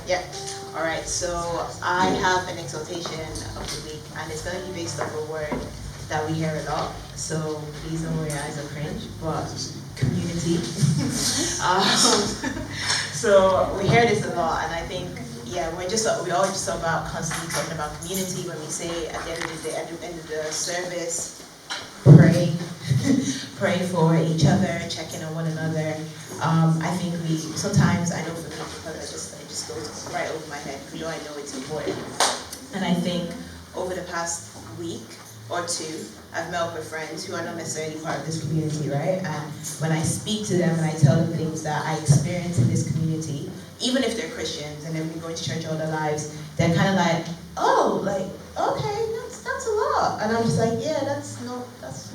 Yeah. All right. So I have an exhortation of the week, and it's going to be based off a word that we hear a lot. So please don't worry, your eyes are cringe, but community. So we hear this a lot, and I think we always just talk about constantly talking about community when we say at the end of the day, at the end of the service, pray for each other, check in on one another. I think sometimes, I know for me, because it just goes right over my head, even though I know it's important. And I think over the past week or two, I've met up with friends who are not necessarily part of this community, right? And when I speak to them and I tell them things that I experience in this community, even if they're Christians and they've been going to church all their lives, they're kind of like, oh, like, okay, that's a lot. And I'm just like, yeah, that's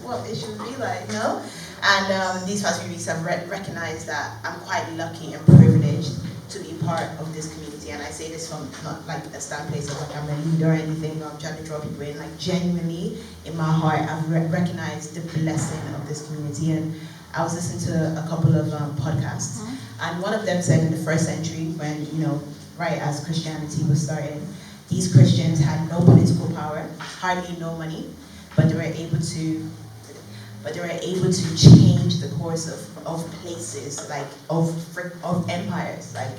what it should be like, no? And these past few weeks I've recognized that I'm quite lucky and privileged to be part of this community. And I say this from not like a standpoint of like I'm a leader or anything, or I'm trying to draw people in. Like genuinely, in my heart, I've recognized the blessing of this community. And I was listening to a couple of podcasts, and one of them said in the first century, when, right as Christianity was starting, these Christians had no political power, hardly no money, but they were able to change the course of places, like of empires, like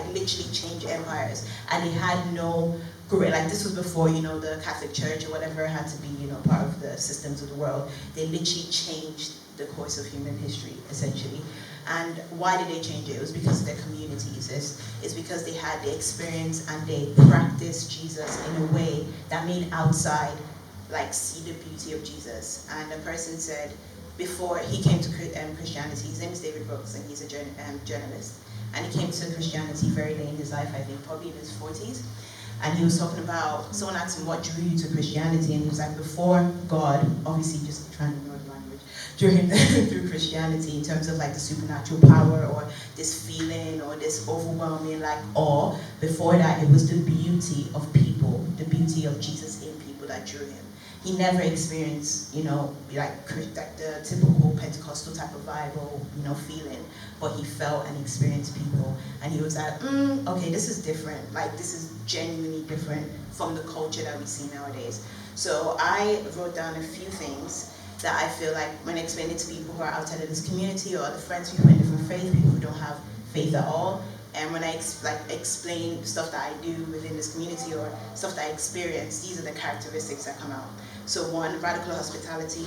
literally change empires. And they had no great, like this was before, the Catholic Church or whatever had to be, part of the systems of the world. They literally changed the course of human history, essentially. And why did they change it? It was because of their communities. It's because they had the experience and they practiced Jesus in a way that made outside see the beauty of Jesus. And a person said, before he came to Christianity, his name is David Brooks, and he's a journalist. And he came to Christianity very late in his life, I think, probably in his 40s. And he was talking about, someone asked him, what drew you to Christianity? And he was like, before God, obviously just trying to know the language, drew him through Christianity in terms of the supernatural power or this feeling or this overwhelming awe. Before that, it was the beauty of people, the beauty of Jesus in people that drew him. He never experienced, the typical Pentecostal type of vibe or, feeling, but he felt and experienced people. And he was like, okay, this is different. This is genuinely different from the culture that we see nowadays. So I wrote down a few things that I feel like when explaining to people who are outside of this community or other friends, people in different faiths, people who don't have faith at all, and when I explain stuff that I do within this community or stuff that I experience, these are the characteristics that come out. So one, radical hospitality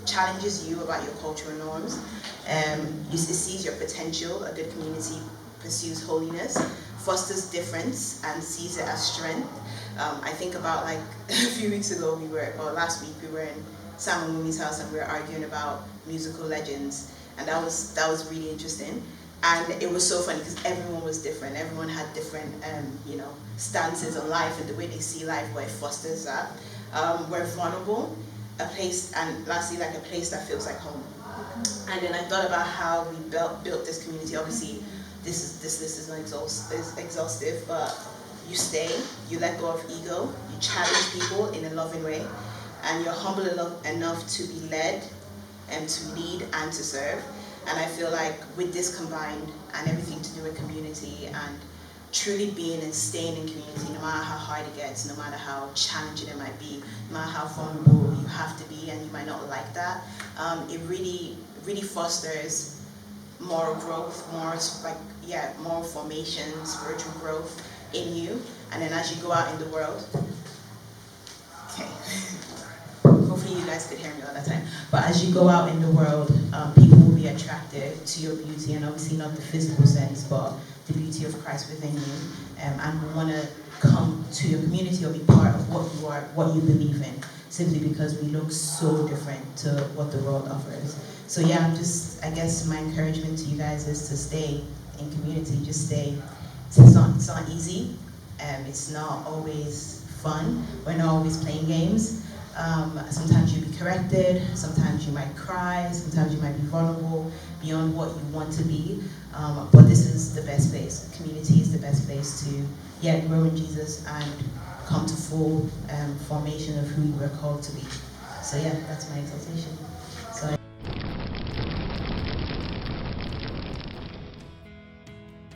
challenges you about your cultural norms. It sees your potential. A good community pursues holiness, fosters difference, and sees it as strength. I think about a few weeks ago last week we were in Sam and Mumi's house and we were arguing about musical legends, and that was really interesting. And it was so funny because everyone was different. Everyone had different, stances on life and the way they see life, but it fosters that. We're vulnerable, and lastly, a place that feels like home. And then I thought about how we built this community. Obviously, this list is not exhaustive, but you stay, you let go of ego, you challenge people in a loving way, and you're humble enough to be led and to lead and to serve. And I feel like with this combined and everything to do with community and truly being and staying in community, no matter how hard it gets, no matter how challenging it might be, no matter how vulnerable you have to be and you might not like that, it really fosters moral growth, moral formation, spiritual growth in you. And then as you go out in the world, okay. Hopefully you guys could hear me all that time. But as you go out in the world, people will be attracted to your beauty, and obviously not the physical sense, but the beauty of Christ within you, and will want to come to your community or be part of what you are, what you believe in, simply because we look so different to what the world offers. So yeah, I guess my encouragement to you guys is to stay in community, just stay. It's not easy, it's not always fun, we're not always playing games. Sometimes you'll be corrected, sometimes you might cry, sometimes you might be vulnerable beyond what you want to be, but this is the best place. Community is the best place to grow in Jesus and come to full formation of who you were called to be. So yeah, that's my exaltation.